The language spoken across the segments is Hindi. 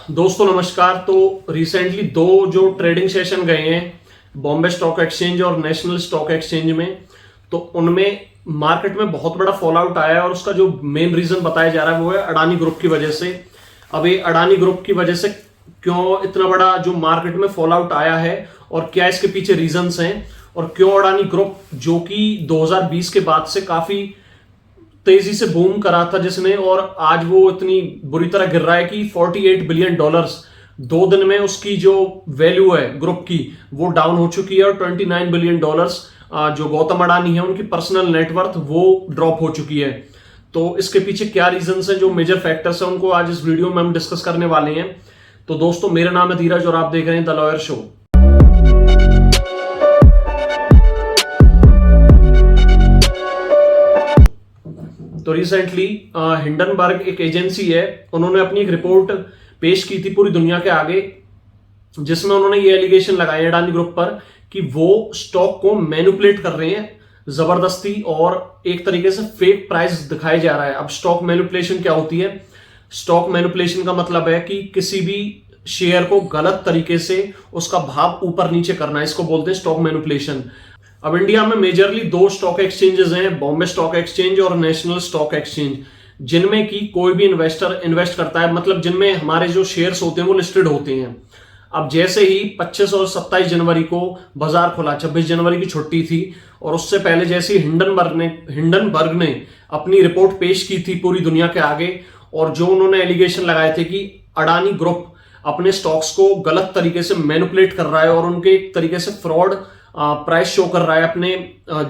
दोस्तों नमस्कार। तो रिसेंटली दो जो ट्रेडिंग सेशन गए हैं बॉम्बे स्टॉक एक्सचेंज और नेशनल स्टॉक एक्सचेंज में, तो उनमें मार्केट में बहुत बड़ा फॉल आउट आया है और उसका जो मेन रीजन बताया जा रहा है वो है अडानी ग्रुप की वजह से। अब ये अडानी ग्रुप की वजह से क्यों इतना बड़ा जो मार्केट में फॉल आउट आया है और क्या इसके पीछे रीजंस हैं और क्यों अडानी ग्रुप जो कि 2020 के बाद से काफी तेजी से बूम करा था जिसने, और आज वो इतनी बुरी तरह गिर रहा है कि 48 बिलियन डॉलर्स 2 दिन में उसकी जो वैल्यू है ग्रुप की वो डाउन हो चुकी है और 29 बिलियन डॉलर्स जो गौतम अडानी है उनकी पर्सनल नेटवर्थ वो ड्रॉप हो चुकी है। तो इसके पीछे क्या रीजंस हैं, जो मेजर फैक्टर्स हैं, उनको आज इस वीडियो में हम डिस्कस करने वाले हैं। तो दोस्तों मेरा नाम है धीरज और आप देख रहे हैं द लॉयर शो। तो रिसेंटली हिंडनबर्ग एक एजेंसी है, उन्होंने अपनी एक रिपोर्ट पेश की थी पूरी दुनिया के आगे, जिसमें उन्होंने ये एलिगेशन लगाए अडानी ग्रुप पर कि वो स्टॉक को मैनिपुलेट कर रहे हैं जबरदस्ती और एक तरीके से फेक प्राइस दिखाया जा रहा है। अब स्टॉक मैनिपुलेशन क्या होती है? स्टॉक मैनिपुलेशन का मतलब है कि किसी भी शेयर को गलत तरीके से उसका भाव ऊपर नीचे करना, इसको बोलते हैं स्टॉक मैनिपुलेशन। अब इंडिया में मेजरली दो स्टॉक एक्सचेंजेस हैं, बॉम्बे स्टॉक एक्सचेंज और नेशनल स्टॉक एक्सचेंज, जिनमें की कोई भी इन्वेस्टर इन्वेस्ट करता है, मतलब जिनमें हमारे जो शेयर्स होते हैं वो लिस्टेड होते हैं। अब जैसे ही 25 और 27 जनवरी को बाजार खुला, 26 जनवरी की छुट्टी थी, और उससे पहले जैसे ही हिंडनबर्ग ने अपनी रिपोर्ट पेश की थी पूरी दुनिया के आगे, और जो उन्होंने एलिगेशन लगाए थे कि अडानी ग्रुप अपने स्टॉक्स को गलत तरीके से मैनिपुलेट कर रहा है और उनके एक तरीके से फ्रॉड प्राइस शो कर रहा है अपने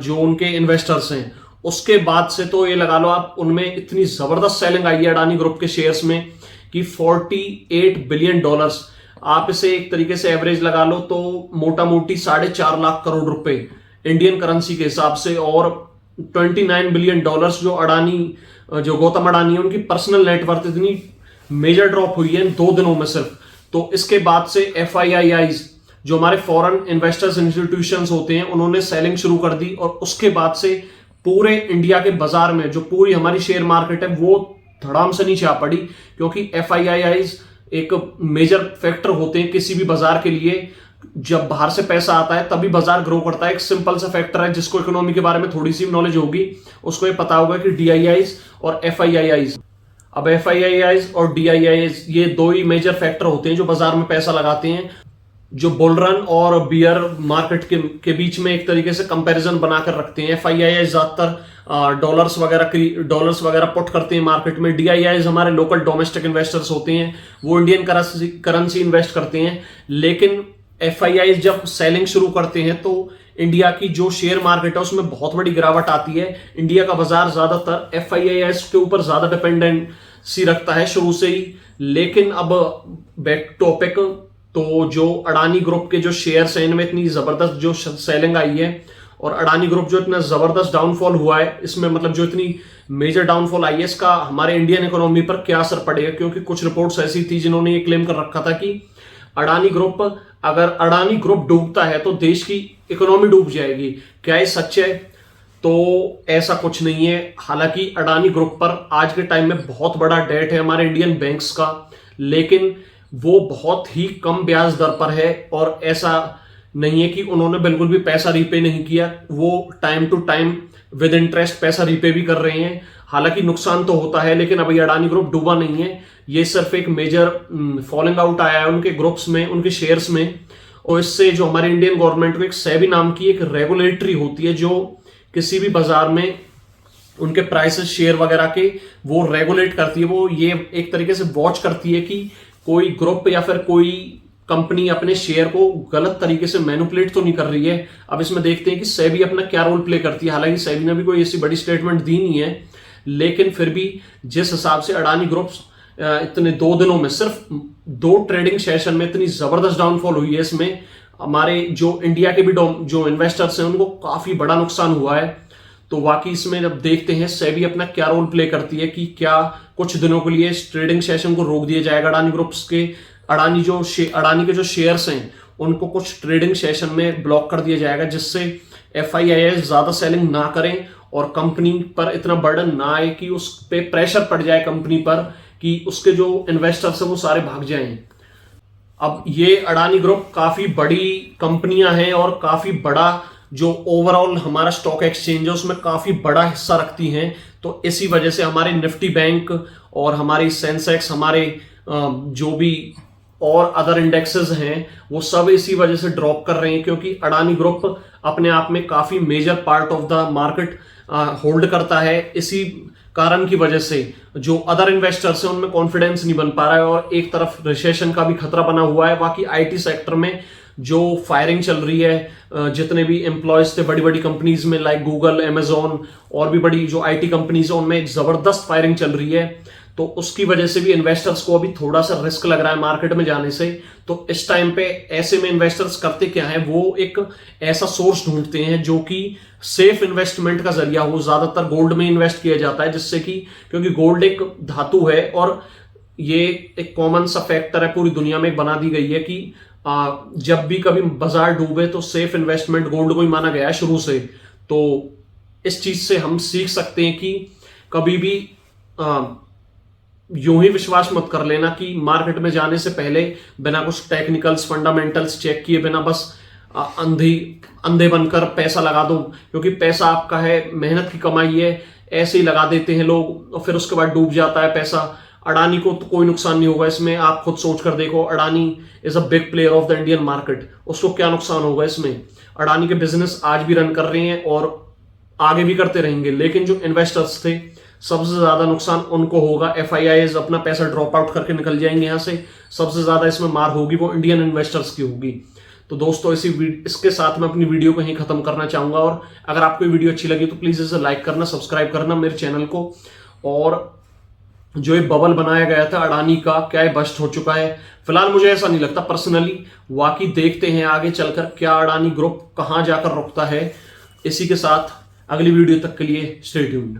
जो उनके इन्वेस्टर्स हैं, उसके बाद से तो ये लगा लो आप उनमें इतनी जबरदस्त सेलिंग आई है अडानी ग्रुप के शेयर्स में कि 48 बिलियन डॉलर्स, आप इसे एक तरीके से एवरेज लगा लो तो मोटा मोटी 4.5 लाख करोड़ रुपए इंडियन करेंसी के हिसाब से, और 29 बिलियन डॉलर्स जो गौतम अडानी है उनकी पर्सनल नेटवर्थ इतनी मेजर ड्रॉप हुई है इन 2 दिनों में सिर्फ। तो इसके बाद से FIIs जो हमारे फॉरेन इन्वेस्टर्स इंस्टीट्यूशंस होते हैं उन्होंने सेलिंग शुरू कर दी, और उसके बाद से पूरे इंडिया के बाजार में जो पूरी हमारी शेयर मार्केट है वो धड़ाम से नीचे आ पड़ी, क्योंकि FIIs एक मेजर फैक्टर होते हैं किसी भी बाजार के लिए। जब बाहर से पैसा आता है तभी बाजार ग्रो करता है। एक सिंपल सा फैक्टर है, जिसको इकोनॉमी के बारे में थोड़ी सी नॉलेज होगी उसको ये पता होगा कि DIIs और FIIs। अब FIIs और DIIs ये दो ही मेजर फैक्टर होते हैं जो बाजार में पैसा लगाते हैं, जो बुल रन और बियर मार्केट के बीच में एक तरीके से कंपैरिजन बनाकर रखते हैं। FIIs ज्यादातर डॉलर्स वगैरह पुट करते हैं मार्केट में। DIIs हमारे लोकल डोमेस्टिक इन्वेस्टर्स होते हैं, वो इंडियन करेंसी इन्वेस्ट करते हैं। लेकिन FIIs जब सेलिंग शुरू करते हैं तो इंडिया की जो शेयर मार्केट है उसमें बहुत बड़ी गिरावट आती है। इंडिया का बाजार ज्यादातर FIIs के ऊपर ज्यादा डिपेंडेंसी रखता है शुरू से ही। लेकिन अब बैक टॉपिक, तो जो अडानी ग्रुप के जो शेयर्स हैं इनमें इतनी जबरदस्त जो सेलिंग आई है और अडानी ग्रुप जो इतना जबरदस्त डाउनफॉल हुआ है, इसमें मतलब जो इतनी मेजर डाउनफॉल आई है, इसका हमारे इंडियन इकोनॉमी पर क्या असर पड़ेगा। क्योंकि कुछ रिपोर्ट्स ऐसी थी जिन्होंने ये क्लेम कर रखा था कि अगर अडानी ग्रुप डूबता है तो देश की इकोनॉमी डूब जाएगी। क्या ये सच है? तो ऐसा कुछ नहीं है। हालांकि अडानी ग्रुप पर आज के टाइम में बहुत बड़ा डेट है हमारे इंडियन बैंक्स का, लेकिन वो बहुत ही कम ब्याज दर पर है, और ऐसा नहीं है कि उन्होंने बिल्कुल भी पैसा रीपे नहीं किया, वो time to time with interest पैसा रीपे भी कर रहे हैं। हालांकि नुकसान तो होता है, लेकिन अभी अडानी ग्रुप डूबा नहीं है। ये सिर्फ एक मेजर फॉलिंग आउट आया है उनके ग्रुप्स में, उनके शेयर्स में, और इससे जो हमारे इंडियन गवर्नमेंट को एक सेबी नाम की एक रेगुलेटरी होती है जो किसी भी बाजार में उनके प्राइसेस शेयर वगैरह के वो रेगुलेट करती है। वो ये एक तरीके से वॉच करती है कि कोई ग्रुप या फिर कोई कंपनी अपने शेयर को गलत तरीके से मैनिपुलेट तो नहीं कर रही है। अब इसमें देखते हैं कि सेबी अपना क्या रोल प्ले करती है। हालांकि सेबी ने भी कोई ऐसी बड़ी स्टेटमेंट दी नहीं है, लेकिन फिर भी जिस हिसाब से अडानी ग्रुप इतने 2 दिनों में सिर्फ 2 ट्रेडिंग सेशन में इतनी जबरदस्त डाउनफॉल हुई है, इसमें हमारे जो इंडिया के भी जो इन्वेस्टर्स हैं उनको काफी बड़ा नुकसान हुआ है। तो वाकई इसमें जब देखते हैं सेबी अपना क्या रोल प्ले करती है कि क्या कुछ दिनों के लिए इस ट्रेडिंग सेशन को रोक दिया जाएगा अडानी ग्रुप्स के, अडानी के जो शेयर्स हैं उनको कुछ ट्रेडिंग सेशन में ब्लॉक कर दिया जाएगा, जिससे FIIs ज्यादा सेलिंग ना करें और कंपनी पर इतना बर्डन ना आए कि उस पे प्रेशर पड़ जाए कंपनी पर कि उसके जो इन्वेस्टर्स हैं वो सारे भाग जाएं। अब ये अडानी ग्रुप काफी बड़ी कंपनियां हैं और काफी बड़ा जो ओवरऑल हमारा स्टॉक एक्सचेंज है उसमें काफी बड़ा हिस्सा रखती हैं। तो इसी वजह से हमारे निफ्टी बैंक और हमारी सेंसेक्स, हमारे जो भी और अदर इंडेक्सेस हैं वो सब इसी वजह से ड्रॉप कर रहे हैं, क्योंकि अडानी ग्रुप अपने आप में काफी major part of the market hold करता है। इसी कारण की वजह से जो अदर इन्वेस्टर्स हैं उनमें कॉन्फिडेंस नहीं बन पा रहा है और एक तरफ रिसेशन का भी खतरा बना हुआ है। बाकी आईटी सेक्टर में जो फायरिंग चल रही है, जितने भी एम्प्लॉयज थे बड़ी बड़ी कंपनीज में लाइक गूगल, अमेजॉन और भी बड़ी जो आईटी कंपनीज है उनमें एक जबरदस्त फायरिंग चल रही है। तो उसकी वजह से भी इन्वेस्टर्स को अभी थोड़ा सा रिस्क लग रहा है मार्केट में जाने से। तो इस टाइम पे ऐसे में इन्वेस्टर्स करते क्या है, वो एक ऐसा सोर्स ढूंढते हैं जो कि सेफ इन्वेस्टमेंट का जरिया हो। ज्यादातर गोल्ड में इन्वेस्ट किया जाता है, जिससे कि क्योंकि गोल्ड एक धातु है और ये एक कॉमन सा फैक्टर है पूरी दुनिया में बना दी गई है कि जब भी कभी बाजार डूबे तो सेफ इन्वेस्टमेंट गोल्ड को ही माना गया है शुरू से। तो इस चीज से हम सीख सकते हैं कि कभी भी यूं ही विश्वास मत कर लेना कि मार्केट में जाने से पहले बिना कुछ टेक्निकल्स, फंडामेंटल्स चेक किए बिना बस अंधे बनकर पैसा लगा दो, क्योंकि पैसा आपका है, मेहनत की कमाई है, ऐसे ही लगा देते हैं लोग और फिर उसके बाद डूब जाता है पैसा। अडानी को तो कोई नुकसान नहीं होगा इसमें, आप खुद सोच कर देखो। Adani is a big player of the Indian market, उसको क्या नुकसान होगा इसमें। अडानी के बिजनेस आज भी रन कर रहे हैं और आगे भी करते रहेंगे, लेकिन जो इन्वेस्टर्स थे सबसे ज्यादा नुकसान उनको होगा। FIIs अपना पैसा ड्रॉप आउट करके निकल जाएंगे यहां से। सबसे ज्यादा इसमें मार होगी वो इंडियन इन्वेस्टर्स की होगी। तो दोस्तों इसके साथ मैं अपनी वीडियो को यहीं खत्म करना चाहूंगा और अगर आपको वीडियो अच्छी लगी तो प्लीज इसे लाइक करना, सब्सक्राइब करना मेरे चैनल को। और जो ये बबल बनाया गया था अडानी का, क्या ये बस्ट हो चुका है? फिलहाल मुझे ऐसा नहीं लगता पर्सनली। वाकई देखते हैं आगे चलकर क्या अडानी ग्रुप कहां जाकर रुकता है। इसी के साथ अगली वीडियो तक के लिए स्टे ट्यून्ड।